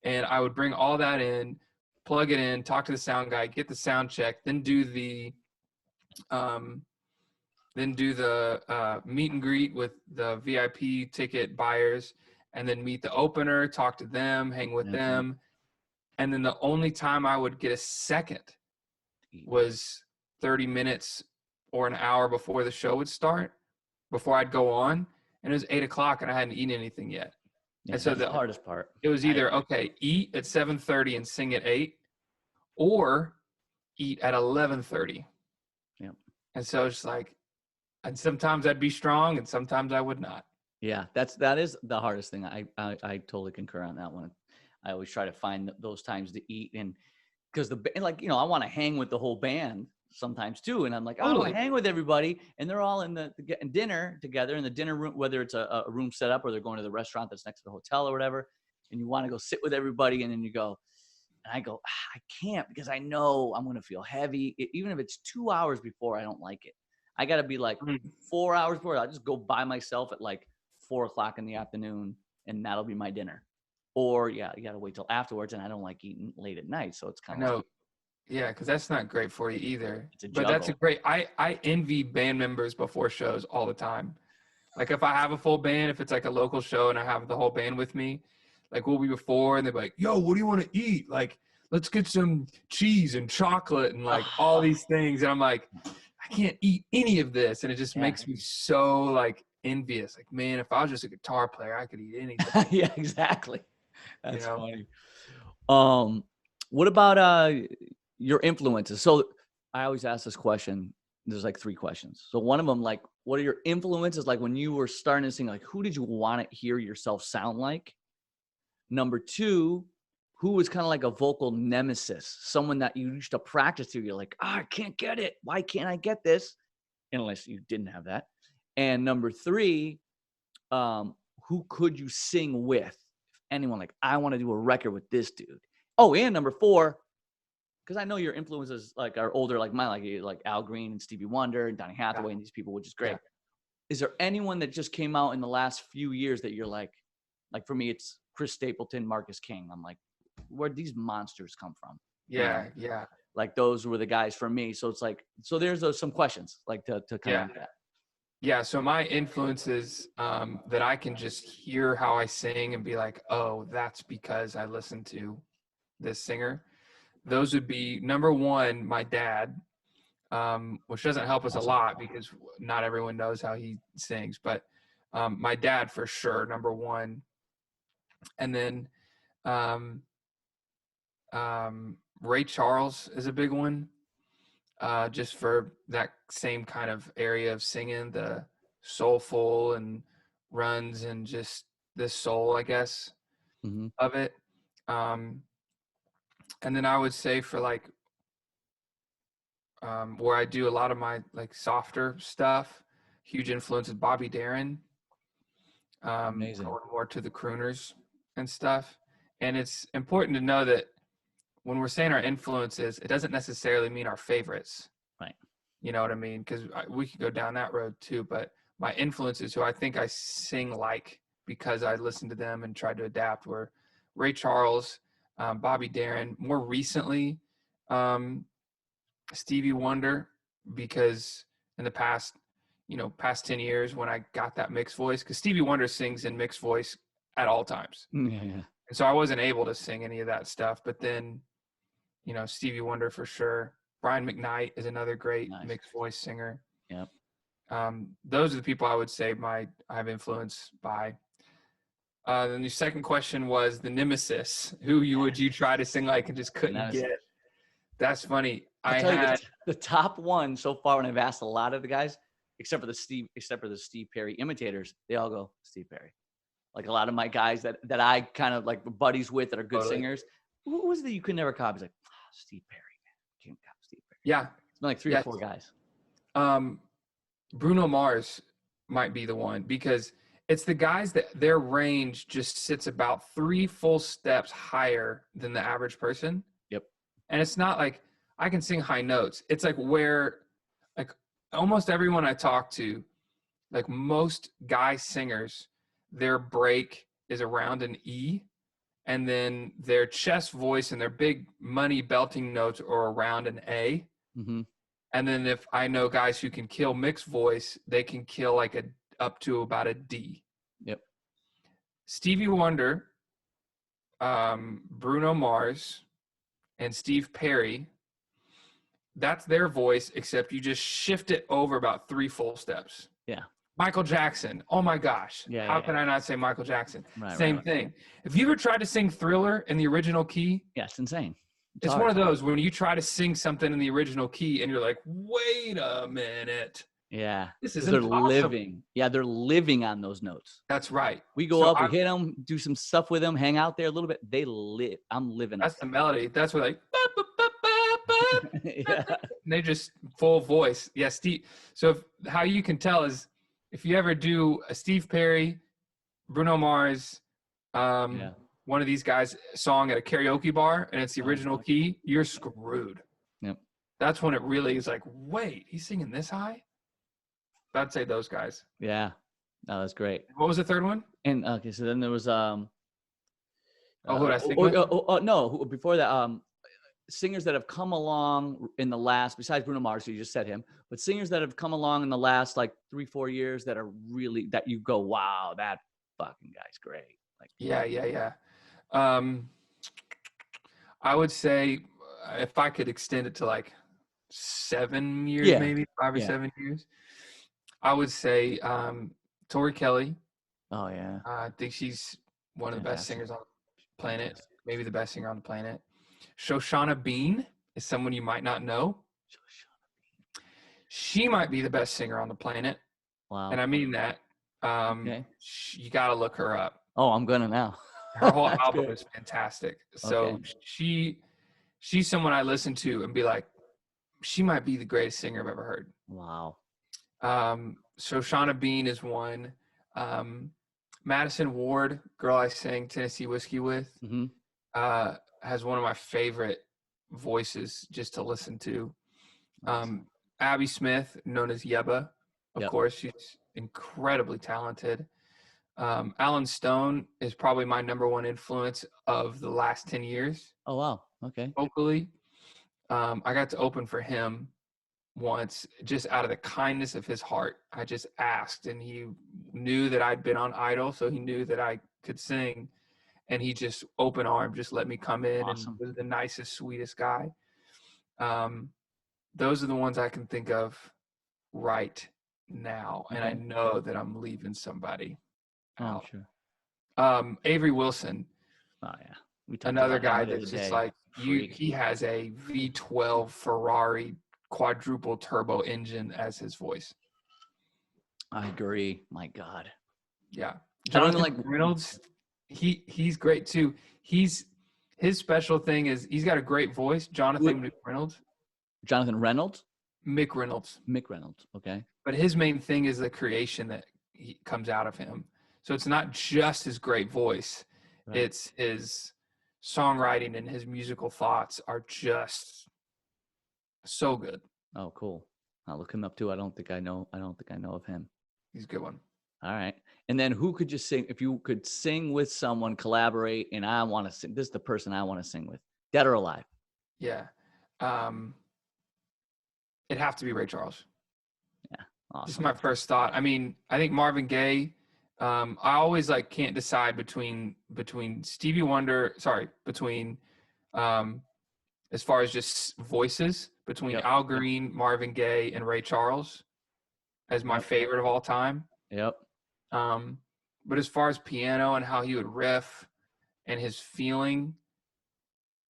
And I would bring all that in, plug it in, talk to the sound guy, get the sound check, then do the meet and greet with the VIP ticket buyers, and then meet the opener, talk to them, hang with them. And then the only time I would get a second was 30 minutes or an hour before the show would start, before I'd go on. And it was 8:00 and I hadn't eaten anything yet. Yeah, and so that's the hardest part. It was either, eat at 7:30 and sing at 8, or eat at 11:30. Yeah. And so it's like, and sometimes I'd be strong and sometimes I would not. Yeah, that is the hardest thing. I totally concur on that one. I always try to find those times to eat, and because I want to hang with the whole band sometimes too, and I'm like, I want to hang with everybody, and they're all getting dinner together in the dinner room, whether it's a room set up or they're going to the restaurant that's next to the hotel or whatever, and you want to go sit with everybody, and then you go, and I go, I can't, because I know I'm going to feel heavy, even if it's 2 hours before. I don't like it. I got to be like 4 hours before. I'll just go by myself at like 4:00 in the afternoon, and that'll be my dinner. Or you got to wait till afterwards, and I don't like eating late at night, so it's kind of because that's not great for you either. It's a but that's a great. I envy band members before shows all the time. Like, if I have a full band, if it's like a local show and I have the whole band with me, like, we'll be before, and they're like, "Yo, what do you want to eat? Like, let's get some cheese and chocolate and like all these things." And I'm like, I can't eat any of this, and it just makes me so like envious. Like, man, if I was just a guitar player, I could eat anything. Yeah, exactly. That's funny. What about your influences? So I always ask this question. There's like 3 questions. So one of them, like, what are your influences? Like, when you were starting to sing, like, who did you want to hear yourself sound like? Number 2, who was kind of like a vocal nemesis? Someone that you used to practice to. You're like, I can't get it. Why can't I get this? Unless you didn't have that. And number 3, who could you sing with? Anyone, like, I want to do a record with this dude. Oh, and number 4, because I know your influences like are older, like mine, like Al Green and Stevie Wonder and Donny Hathaway and these people, which is great. Yeah. Is there anyone that just came out in the last few years that you're like for me, it's Chris Stapleton, Marcus King. I'm like, where'd these monsters come from? Yeah. Like, those were the guys for me. So it's like, so there's some questions like to kind of that. Yeah, so my influences that I can just hear how I sing and be like, oh, that's because I listen to this singer. those would be number one, my dad, which doesn't help us a lot because not everyone knows how he sings, but my dad for sure, number one. And then Ray Charles is a big one, just for that same kind of area of singing, the soulful and runs and just the soul, I guess, of it. And then I would say for like where I do a lot of my like softer stuff, huge influence is Bobby Darin. Amazing. Going more to the crooners and stuff. And it's important to know that when we're saying our influences, it doesn't necessarily mean our favorites. Right. You know what I mean? Because we could go down that road too. But my influences, who I think I sing like because I listened to them and tried to adapt, were Ray Charles, Bobby Darin. More recently, Stevie Wonder, because in the past 10 years when I got that mixed voice, because Stevie Wonder sings in mixed voice at all times. Yeah. And so I wasn't able to sing any of that stuff. But then, Stevie Wonder for sure. Brian McKnight is another great mixed voice singer. Yep. Those are the people I would say I have influence by. Then the second question was the nemesis. Who would you try to sing like and just couldn't get? That's funny. I tell you, the top one so far when I've asked a lot of the guys, except for the Steve Perry imitators, they all go Steve Perry. Like a lot of my guys that I kind of like buddies with that are good singers. Who was it you could never copy? He's like, Steve Perry, man. Can't copy Steve Perry. Yeah. It's been like 3 or 4 guys. Bruno Mars might be the one, because it's the guys that their range just sits about 3 full steps higher than the average person. Yep. And it's not like I can sing high notes. It's like where like almost everyone I talk to, like most guy singers, their break is around an E, and then their chest voice and their big money belting notes are around an A. Mm-hmm. And then if I know guys who can kill mixed voice, they can kill like up to about a D. Yep. Stevie Wonder, Bruno Mars, and Steve Perry, that's their voice, except you just shift it over about 3 full steps. Yeah. Michael Jackson. Oh my gosh. Yeah, How can I not say Michael Jackson? Right, Same thing. Have you ever tried to sing Thriller in the original key? Yeah, it's insane. It's one of those when you try to sing something in the original key and you're like, wait a minute. Yeah. This is they're impossible. living. Yeah, they're living on those notes. That's right. We go up, we hit them, do some stuff with them, hang out there a little bit. They live. I'm living. That's the melody. That's what like, yeah. and they just full voice. Yeah, Steve. So how you can tell is if you ever do a Steve Perry, Bruno Mars, one of these guys song at a karaoke bar and it's the original key, you're screwed. Yep. That's when it really is like, wait, he's singing this high? I'd say those guys. Yeah. No, that's great. What was the third one? And okay, so then there was who did I think with? No, before that, singers that have come along in the last, besides Bruno Mars, who you just said him, but singers that have come along in the last like 3-4 years that are really, that you go, wow, that fucking guy's great. Like, Yeah. I would say if I could extend it to like 7 years, maybe 5 or 7 years, I would say Tori Kelly. Oh yeah. I think she's one of the best singers on the planet, maybe the best singer on the planet. Shoshana Bean is someone you might not know. She might be the best singer on the planet. Wow. And I mean that. You got to look her up. Oh, I'm gonna now. Her whole album is fantastic. So she's someone I listen to and be like, she might be the greatest singer I've ever heard. Wow. Shoshana Bean is one. Madison Ward, girl I sang Tennessee Whiskey with, has one of my favorite voices just to listen to. Abby Smith, known as Yeba, of course, she's incredibly talented. Alan Stone is probably my number one influence of the last 10 years. Oh, wow. Okay. Vocally. I got to open for him once just out of the kindness of his heart. I just asked, and he knew that I'd been on Idol, so he knew that I could sing. and he just open arm, just let me come in, Awesome. and was the nicest, sweetest guy. Those are the ones I can think of right now, and I Okay. know that I'm leaving somebody Oh, I'm out. sure. Avery Wilson, Oh yeah. We talked another about him guy the other that's just day. like Freak. he has a V12 Ferrari quadruple turbo engine as his voice. I agree. My God. Yeah. I don't even Jonathan Reynolds, he's great too. His special thing is he's got a great voice. Jonathan McReynolds. Jonathan Reynolds? McReynolds. Mick Reynolds. Okay. But his main thing is the creation that comes out of him. So it's not just his great voice. Right. It's his songwriting and his musical thoughts are just so good. Oh, cool. I'll look him up too. I don't think I know of him. He's a good one. All right. And then who could you sing if you could sing with someone, collaborate, and I want to sing? This is the person I want to sing with, dead or alive. Yeah. It'd have to be Ray Charles. Yeah. Awesome. Just my first thought. I mean, I think Marvin Gaye. I always like can't decide between Stevie Wonder. Between as far as just voices, between Al Green, Marvin Gaye, and Ray Charles as my favorite of all time. Yep. But as far as piano and how he would riff and his feeling,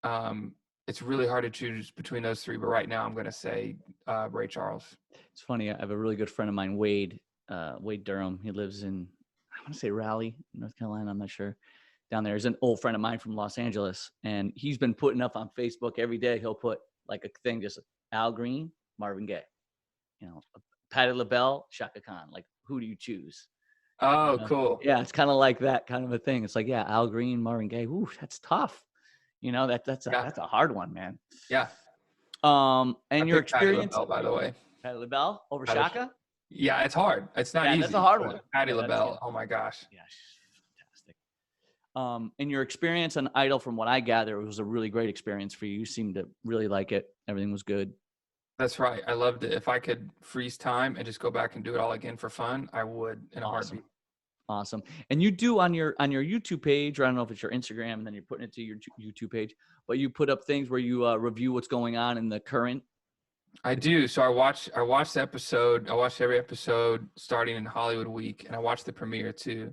it's really hard to choose between those three. But right now, I'm going to say Ray Charles. It's funny. I have a really good friend of mine, Wade Durham. He lives in, I want to say Raleigh, North Carolina. I'm not sure. Down there is an old friend of mine from Los Angeles, and he's been putting up on Facebook every day. He'll put like a thing, just Al Green, Marvin Gaye, Patti LaBelle, Shaka Khan. Like, who do you choose? Oh, cool. Yeah, it's kind of like that kind of a thing. It's like, yeah, Al Green, Marvin Gaye. Ooh, that's tough. That's a hard one, man. Yeah. And your experience, Patti LaBelle, by the way. Patti LaBelle over Shaka? Yeah, it's hard. It's not easy. That's a hard one. Patti LaBelle. Oh my gosh. Yeah, fantastic. And your experience on Idol, from what I gather, it was a really great experience for you. You seemed to really like it. Everything was good. That's right. I loved it. If I could freeze time and just go back and do it all again for fun, I would in a heartbeat. Awesome. And you do on your YouTube page, or I don't know if it's your Instagram, and then you're putting it to your YouTube page, but you put up things where you review what's going on in the current. I do. So I watched the episode. I watched every episode starting in Hollywood Week, and I watched the premiere too.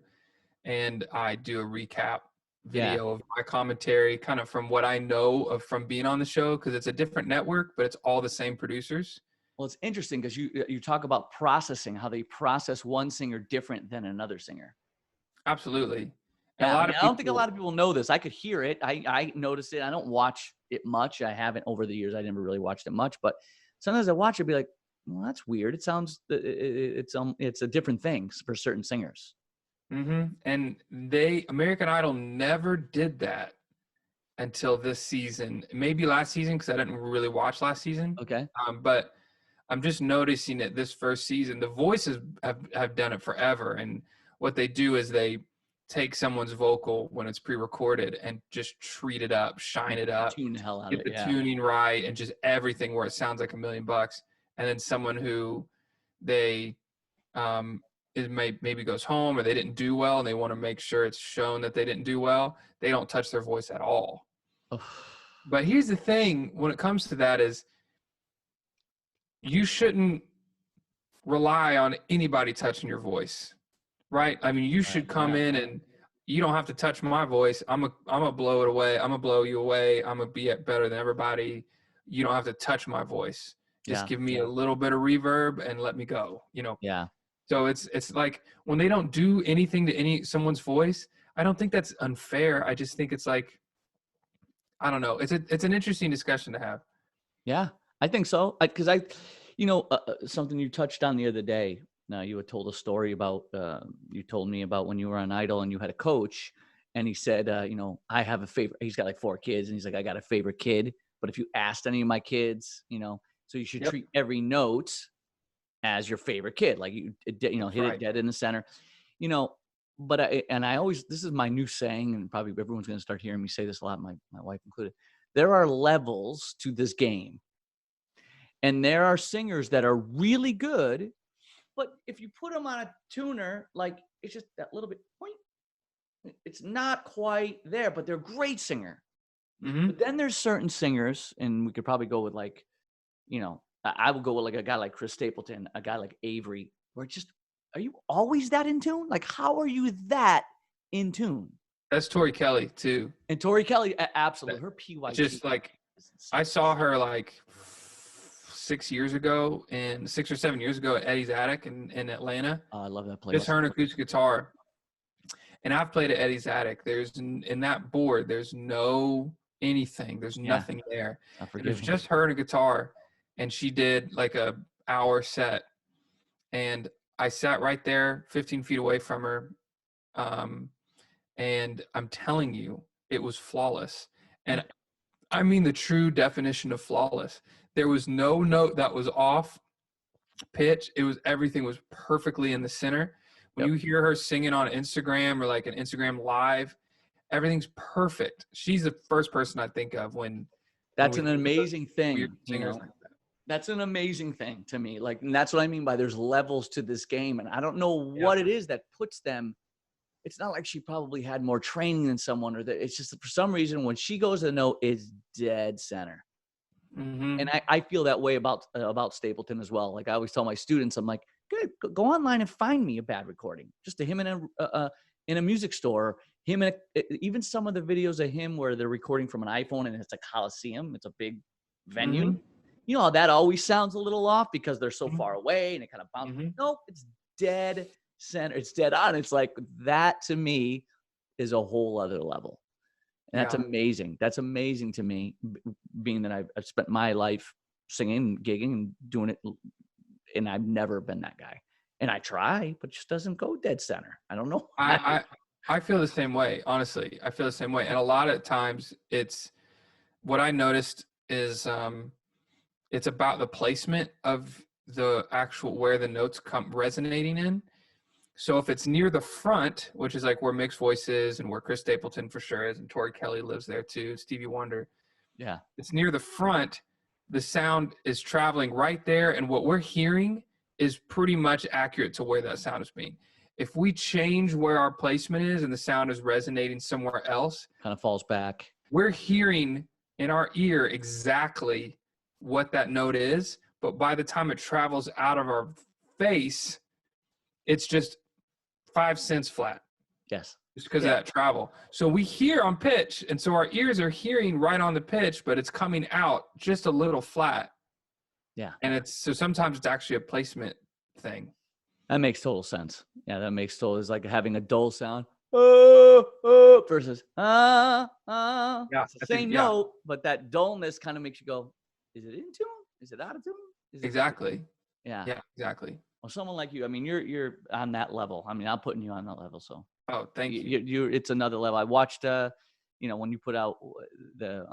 And I do a recap video of my commentary, kind of from what I know of from being on the show, because it's a different network, but it's all the same producers. Well, it's interesting because you talk about processing, how they process one singer different than another singer. Absolutely. And I don't think a lot of people know this. I could hear it. I noticed it. I don't watch it much. I haven't over the years. I never really watched it much, but sometimes I watch it and be like, well, that's weird. It sounds, it's a different thing for certain singers. Mm-hmm. And American Idol never did that until this season, maybe last season, because I didn't really watch last season. Okay. But I'm just noticing that this first season, the voices have done it forever. And what they do is they take someone's vocal when it's pre-recorded and just treat it up, shine it up, tune the hell out of it, get the tuning right, and just everything where it sounds like $1 million. And then someone who they maybe goes home, or they didn't do well, and they want to make sure it's shown that they didn't do well, they don't touch their voice at all. But here's the thing when it comes to that is you shouldn't rely on anybody touching your voice, right? I mean, you should come in and you don't have to touch my voice. I'm gonna blow it away. I'm gonna blow you away. I'm gonna be better than everybody. You don't have to touch my voice. Just give me a little bit of reverb and let me go, Yeah. So it's like when they don't do anything to someone's voice, I don't think that's unfair. I just think it's like, I don't know. It's an interesting discussion to have. Yeah, I think so. Because something you touched on the other day. Now, you had told a story about, you told me about when you were on Idol and you had a coach, and he said, I have a favorite. He's got like 4 kids, and he's like, I got a favorite kid. But if you asked any of my kids, so you should treat every note as your favorite kid, like hit it dead in the center, But I always, this is my new saying, and probably everyone's going to start hearing me say this a lot, my wife included. There are levels to this game, and there are singers that are really good, but if you put them on a tuner, like it's just that little bit point, it's not quite there, but they're a great singer. Hmm. But then there's certain singers, and we could probably go with like, you know, I would go with like a guy like Chris Stapleton, a guy like Avery, where just, are you always that in tune? Like, how are you that in tune? That's Tori Kelly too. And Tori Kelly, absolutely. Her PYT. Just like I saw her like 6 or 7 years ago at Eddie's Attic in Atlanta. Oh, I love that place. Just her and acoustic guitar. And I've played at Eddie's Attic. There's in that board, there's no anything. There's nothing there. It was just her and a guitar. And she did like a hour set. And I sat right there 15 feet away from her. And I'm telling you, it was flawless. And I mean the true definition of flawless. There was no note that was off pitch. Everything was perfectly in the center. When you hear her singing on Instagram or like an Instagram live, everything's perfect. She's the first person I think of when. That's an amazing thing. You know? Like that. That's an amazing thing to me. Like, and that's what I mean by there's levels to this game. And I don't know what it is that puts them. It's not like she probably had more training than someone, or that it's just that for some reason when she goes to the note, it's dead center. Mm-hmm. And I feel that way about Stapleton as well. Like I always tell my students, I'm like, good, go online and find me a bad recording. Just to him in a music store. Him in even some of the videos of him where they're recording from an iPhone and it's a Coliseum. It's a big venue. Mm-hmm. You know how that always sounds a little off because they're so far away and it kind of bounces. Mm-hmm. Nope, it's dead center. It's dead on. It's like that to me is a whole other level. And that's amazing. That's amazing to me, being that I've spent my life singing, gigging, and doing it, and I've never been that guy. And I try, but it just doesn't go dead center. I don't know. I feel the same way, honestly. I feel the same way. And a lot of times it's what I noticed is it's about the placement of the actual where the notes come resonating in. So if it's near the front, which is like where mixed voice is and where Chris Stapleton for sure is, and Tori Kelly lives there too, Stevie Wonder. Yeah. It's near the front. The sound is traveling right there. And what we're hearing is pretty much accurate to where that sound is being. If we change where our placement is and the sound is resonating somewhere else, Kind of falls back. we're hearing in our ear exactly what that note is. But by the time it travels out of our face, it's just 5 cents flat. Yes. Just because of that travel. So we hear on pitch. And so our ears are hearing right on the pitch, but it's coming out just a little flat. Yeah. And so sometimes it's actually a placement thing. That makes total sense. Yeah, that makes total. It's like having a dull sound versus Yeah, it's the same note, but that dullness kind of makes you go, is it in tune? Is it out of tune? Exactly. Yeah. Yeah, exactly. Well, someone like you, I mean, you're on that level. I mean, I'm putting you on that level. So Oh, thank you. you it's another level. I watched, when you put out the,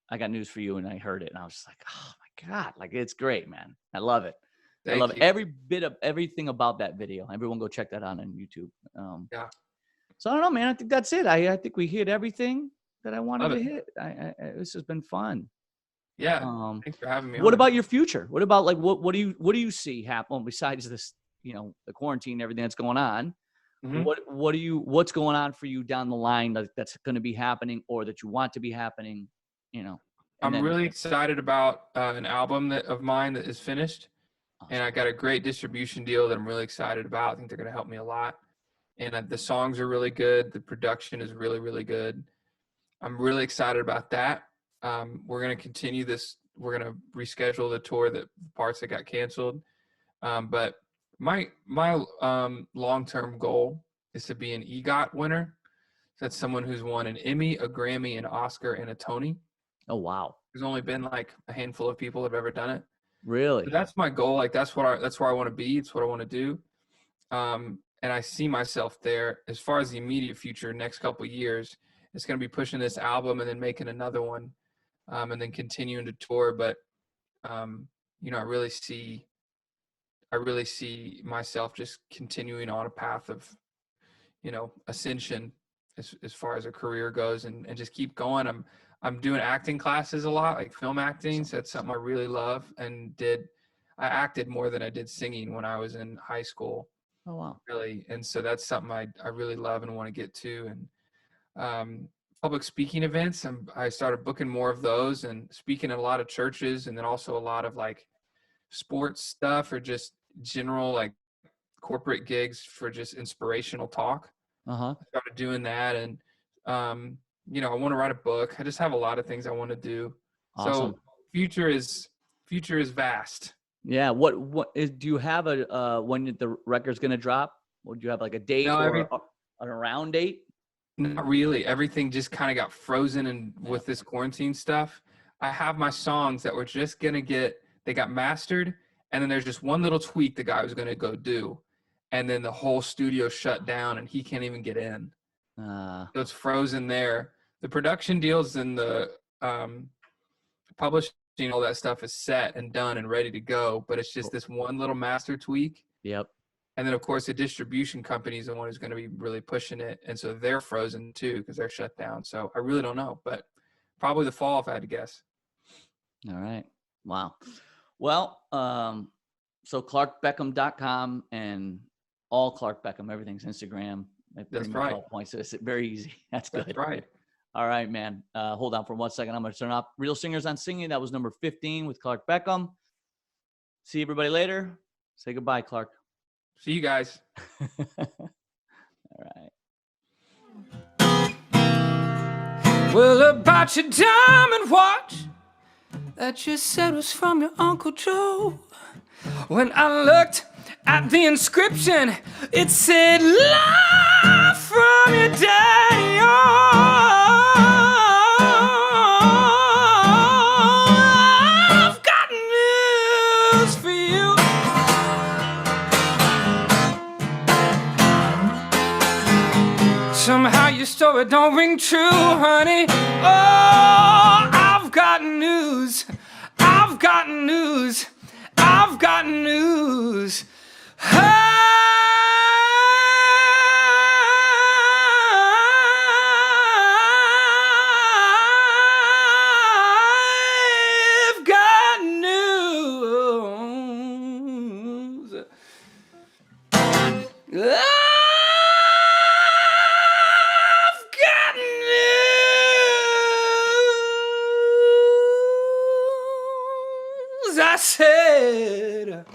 I Got News for You, and I heard it, and I was just like, oh my God, like it's great, man. I love it. I love every bit of everything about that video. Everyone go check that out on YouTube. Yeah. So I don't know, man. I think that's it. I think we hit everything that I wanted Love to it. hit. This has been fun. Yeah. Thanks for having me on. What about your future? What about like what do you see happen besides this, the quarantine and everything that's going on? Mhm. What's going on for you down the line that's going to be happening or that you want to be happening, I'm really excited about an album of mine that is finished. Awesome. And I got a great distribution deal that I'm really excited about. I think they're going to help me a lot. And the songs are really good. The production is really, really good. I'm really excited about that. We're going to continue this. We're going to reschedule the tour, the parts that got canceled. But my long-term goal is to be an EGOT winner. That's someone who's won an Emmy, a Grammy, an Oscar, and a Tony. Oh, wow. There's only been like a handful of people have ever done it. Really? So that's my goal. Like that's where I want to be. It's what I want to do. And I see myself there. As far as the immediate future, next couple of years, it's going to be pushing this album and then making another one, and then continuing to tour. But I really see myself just continuing on a path of, ascension as far as a career goes, and just keep going. I'm doing acting classes a lot, like film acting. So that's something I really love and did. I acted more than I did singing when I was in high school. Oh, wow. really. And so that's something I really love and want to get to. And public speaking events, I started booking more of those and speaking at a lot of churches, and then also a lot of like sports stuff or just general like corporate gigs for just inspirational talk. Uh-huh. I started doing that, and I want to write a book. I just have a lot of things I want to do. Awesome. So future is vast. Yeah. Do you have when the record's going to drop? Would you have like a date No, or an around date? Not really. Everything just kind of got frozen, and with this quarantine stuff, I have my songs that were just gonna they got mastered, and then there's just one little tweak the guy was gonna go do, and then the whole studio shut down, and he can't even get in. So it's frozen there. The production deals and the publishing, all that stuff is set and done and ready to go, but it's just this one little master tweak. Yep. And then, of course, the distribution company is the one who's going to be really pushing it. And so they're frozen too because they're shut down. So I really don't know, but probably the fall if I had to guess. All right. Wow. Well, so clarkbeckham.com and all Clark Beckham, everything's Instagram. That's right. Points. So it's very easy. That's good. That's right. All right, man. Hold on for 1 second. I'm going to turn off Real Singers on Singing. That was number 15 with Clark Beckham. See everybody later. Say goodbye, Clark. See you guys. All right. Well, about your diamond watch that you said was from your Uncle Joe. When I looked at the inscription, it said, "Love from your daddy." I've got news for you. Somehow your story don't ring true, honey. Oh, I've got news. I've got news. I've got news. I've got news. I've got news. I said.